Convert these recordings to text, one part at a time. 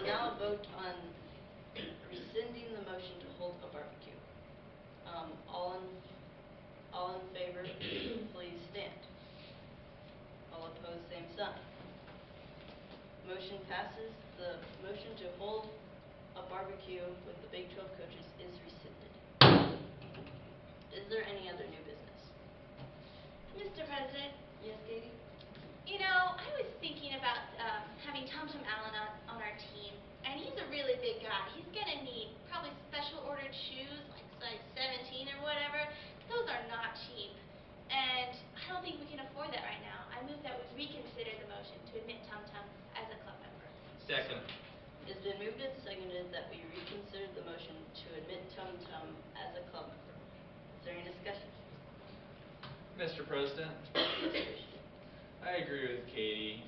now vote on rescinding the motion to hold a barbecue. All in favor, please stand. All opposed, same sign. Motion passes. The motion to hold a barbecue with the Big 12 coaches is rescinded. Is there any other new business? Mr. President, Yes, Katie? you know, I was thinking about having Tom Allen on our team, and he's a really big guy. He's going to need probably special ordered shoes, like size 17 or whatever. Those are not cheap, and I don't think we can afford that right now. I move that we reconsider the motion to admit Tom as a club member. Second. It's been moved and seconded that we reconsider the motion to admit Tum Tum as a club member. Is there any discussion? Mr. President, I agree with Katie.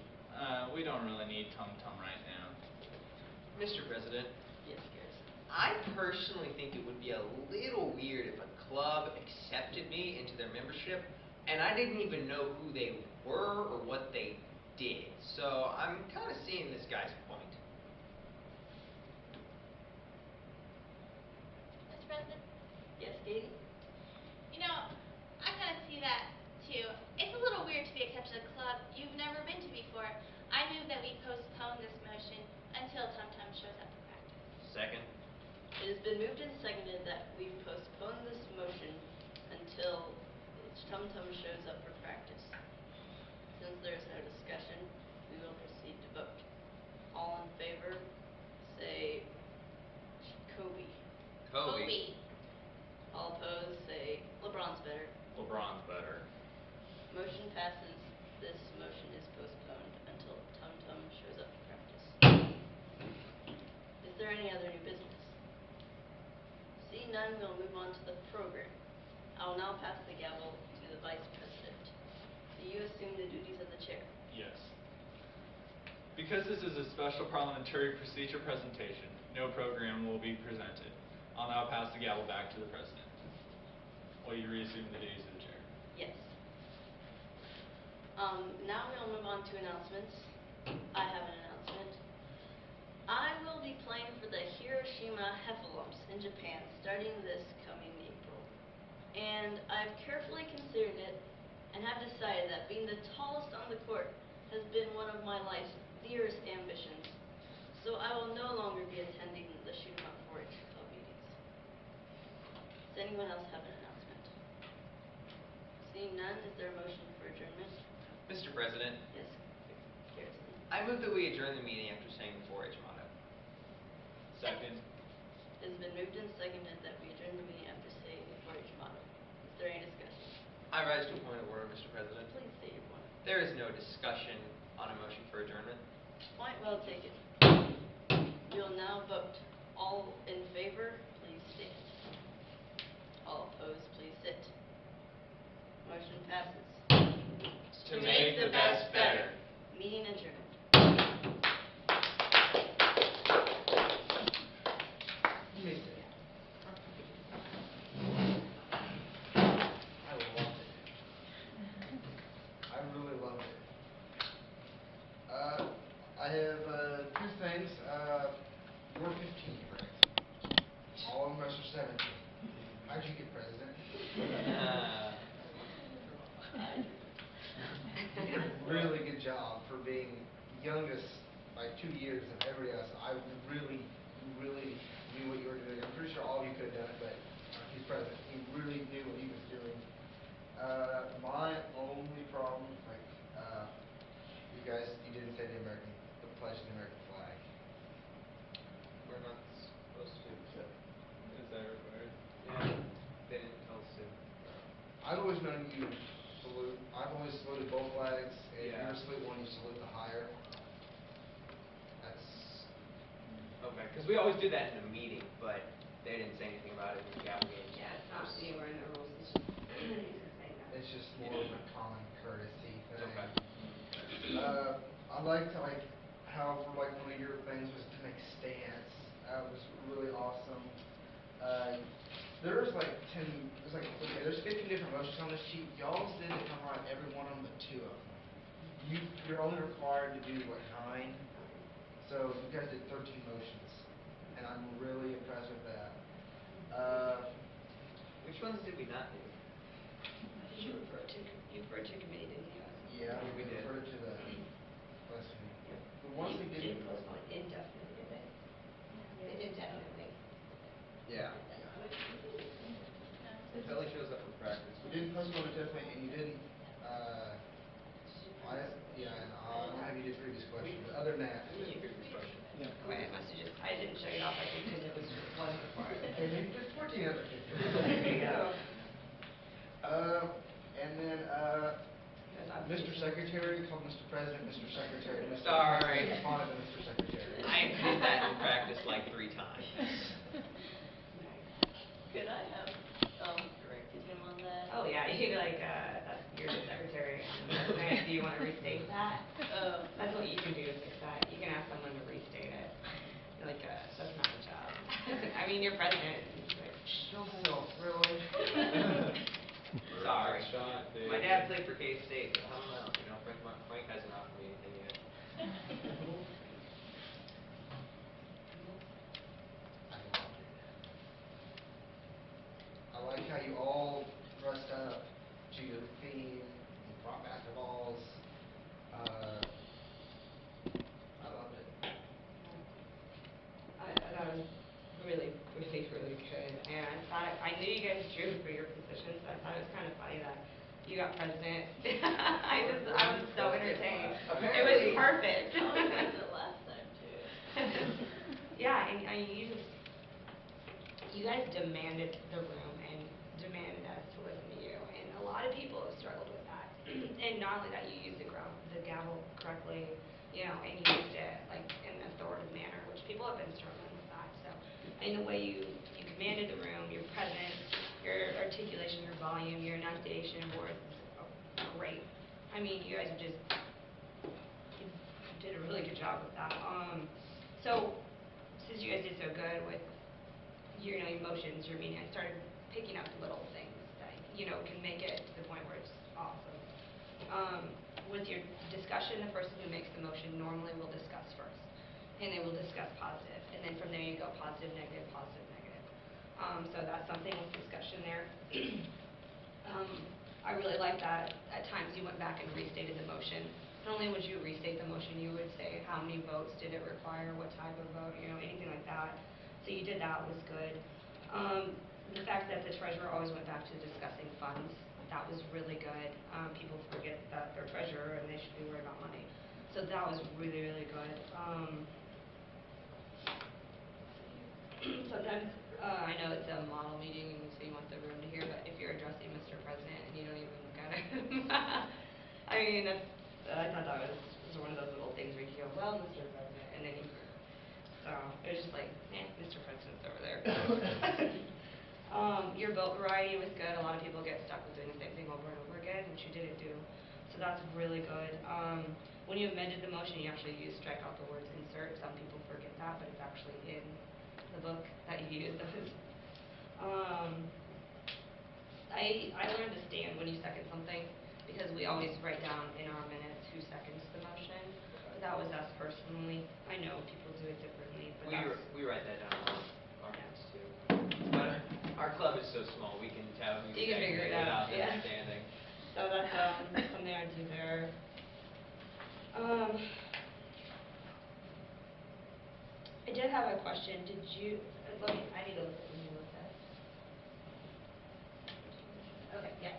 We don't really need Tum Tum right now. Mr. President, Yes, Garrison. I personally think it would be a little weird if a club accepted me into their membership and I didn't even know who they were or what they did. So I'm kind of seeing this guy's point. Mr. President? Yes, Katie? You know, I kind of see that, too. It's a little weird to be accepted to a club you've never been to before. I move that we postpone this motion until Tum Tum shows up for practice. Second. It has been moved and seconded that we postpone this motion until Tum Tum shows up for practice. Since there is no discussion, we will proceed to vote. All in favor, say Kobe. Kobe. All opposed, say LeBron's better. LeBron's better. Motion passes. This motion is postponed until Tum Tum shows up for practice. Is there any other new business? Seeing none, we'll move on to the program. I will now pass the gavel to the Vice President. Do you assume the duties of the chair? Yes. Because this is a special parliamentary procedure presentation, no program will be presented. I'll now pass the gavel back to the President. Will you reassume the duties of the chair? Yes. Now we'll move on to announcements. I have an announcement. I will be playing for the Hiroshima Heffalumps in Japan starting this coming April. And I've carefully considered it and have decided that being the tallest on the court has been one of my life's dearest ambitions. So I will no longer be attending the Shoot 'em Up 4-H club meetings. Does anyone else have an announcement? Seeing none, is there a motion for adjournment? Mr. President, Yes, Garrison. I move that we adjourn the meeting after saying the 4-H motto. Second. It has been moved and seconded that we adjourn the meeting after saying the 4-H motto. Is there any discussion? I rise to a point of order, Mr. President. Please state your point. There is no discussion on a motion for adjournment. Point well taken. We will now vote. All in favor, please stand. All opposed, please sit. Motion passes. To make the best better. Meeting adjourned. I loved it. I really loved it. I have two things. You're 15, correct? All of them are 17. How'd you get president? You did a really good job for being youngest by 2 years of everybody else. I really knew what you were doing. I'm pretty sure all of you could have done it, but he's president. He really knew what he was doing. My only problem, you guys, you didn't say the pledge of the American flag. We're not supposed to. Is that required? Yeah, they didn't tell us to. I've always known you salute. I've always saluted both flags. If Yeah. you're salute one, you salute the higher. That's Okay, because we always do that in a meeting, but they didn't say anything about it in the gavel game. Yeah, it's not anywhere in the rules. It's just, it's just more of a common courtesy thing. Okay. I liked how for one of your things was to make stance. That was really awesome. There's there's 15 different motions on this sheet. Y'all did to come right every one of them but 2 of them. You're only required to do 9. So you guys did 13 motions, and I'm really impressed with that. Which ones did we not do? You referred to committee, didn't you? Yeah, We we did. referred it to the last meeting. Yep. The ones we Didn't didn't. postpone indefinitely, did they? They did definitely. Yeah. Kelly shows up for practice. You didn't postpone it definitely, and you didn't. Yeah, and I don't have you did previous question, but other than that. We did previous question. Yeah. Wait, I must have just, I didn't check it off, I think, because it wasn't required. Okay, maybe there's 14 other things. There you go. And then, Because Mr. Secretary, called Mr. President, Mr. Secretary. Mr. Sorry. President responded to Mr. Secretary. I did that in practice like 3 times. Could I have corrected him on that? Oh, yeah, you'd be like, you're the secretary, and the president, do you want to restate that? That's what you can do to fix that. You can ask someone to restate it. You're like, that's not my job. I mean, you're president. It's like, So, really? Sorry. Shot, Dave. My dad played for K-State, but I don't know. You know, Frank hasn't offered me anything yet. I like how you all dressed up to your theme. You brought basketballs. I loved it. I thought it was really, really, really good. And I knew you guys drew for your positions, so I thought it was kind of funny that you got president. I was so entertained. It was perfect. I was like the last time too. Yeah, and I mean, you guys demanded the room and demanded us to listen to you. And a lot of people have struggled with that. And not only that, you used the gavel correctly, and you used it like in an authoritative manner, which people have been struggling with that. So, and the way you commanded the room, your presence, your articulation, your volume, your enunciation of words is great. I mean, you guys you did a really good job with that. So, since you guys did so good with your emotions, your meaning, I started picking up little things that can make it to the point where it's awesome. With your discussion, the person who makes the motion normally will discuss first, and they will discuss positive, and then from there you go positive, negative, positive, negative. So that's something with discussion there. I really like that at times you went back and restated the motion. Not only would you restate the motion, you would say how many votes did it require, what type of vote, anything like that. So you did that, was good. The fact that the treasurer always went back to discussing funds, that was really good. People forget that they're treasurer and they should be worried about money. So that was really, really good. Sometimes, I know it's a model meeting and so you want the room to hear, but if you're addressing Mr. President and you don't even look at him, I mean, I thought that was one of those little things where you go, well, Mr. President, and then you so it was just like, Mr. President's over there. Your vote variety was good. A lot of people get stuck with doing the same thing over and over again, which you didn't do. So that's really good. When you amended the motion, you actually strike out the words insert. Some people forget that, but it's actually in the book that you use those. I learned to stand when you second something because we always write down in our minutes who seconds the motion. But that was us personally. I know people do it differently, but We write that down on our Yeah. minutes too. But our club is so small, we can tell who's You can figure it out, without yeah. them standing. So that's something I do there. I did have a question. Did you? I need to look at when you looked at. Okay, yeah.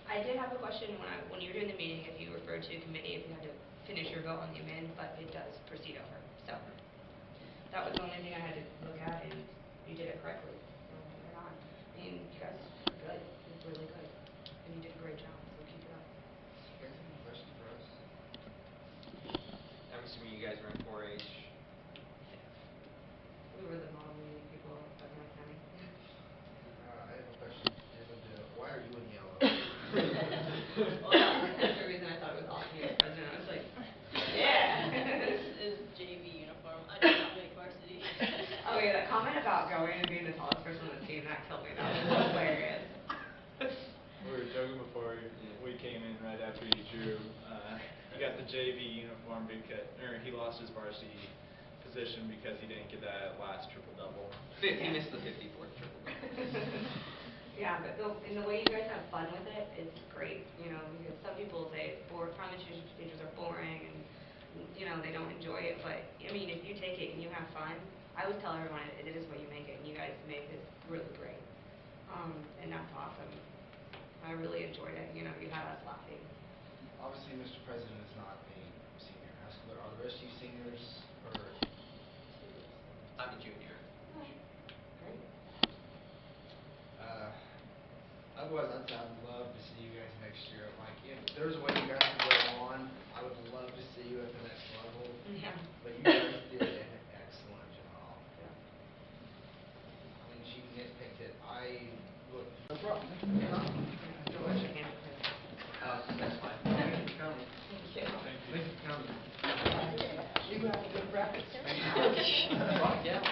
I did have a question when you were doing the meeting. If you referred to a committee, if you had to finish your vote on the amend, but it does proceed over. So that was the only thing I had to look at, and you did it correctly. So right on. I mean, you guys are good. You're really good, and you did a great job. So keep it up. You guys have any questions for us? I'm assuming you guys are in 4-H. We were the model meeting people at North County. I have a question. Why are you in yellow? Well, that's the reason I thought it was awesome you were president. I was like, yeah. This is JV uniform. I did not make varsity. Oh yeah, that comment about going and being the tallest person on the team, that killed me. That was hilarious. We were joking before we came in right after you drew. He got the JV uniform because he lost his varsity position because he didn't get that last triple-double. He missed the 54th triple-double. Yeah, but and the way you guys have fun with it is great, you know, because some people say parliamentary procedures are boring and, you know, they don't enjoy it, but, I mean, if you take it and you have fun, I always tell everyone it is what you make it, and you guys make this really great. And that's awesome. I really enjoyed it, you know, you had us laughing. Obviously, Mr. President is not a senior in high school. Are the rest of you seniors or? I'm a junior. Great. Otherwise, I'd love to see you guys next year. Like, if there's a way you guys can go on, I would love to see you at the next level. Yeah. But you guys did an excellent job. Yeah. I mean, she nitpicked it. I look. No problem. Don't let your hand press. That's fine. Thank you for coming. Thank you. Thank you for coming. You have a good practice. Yeah.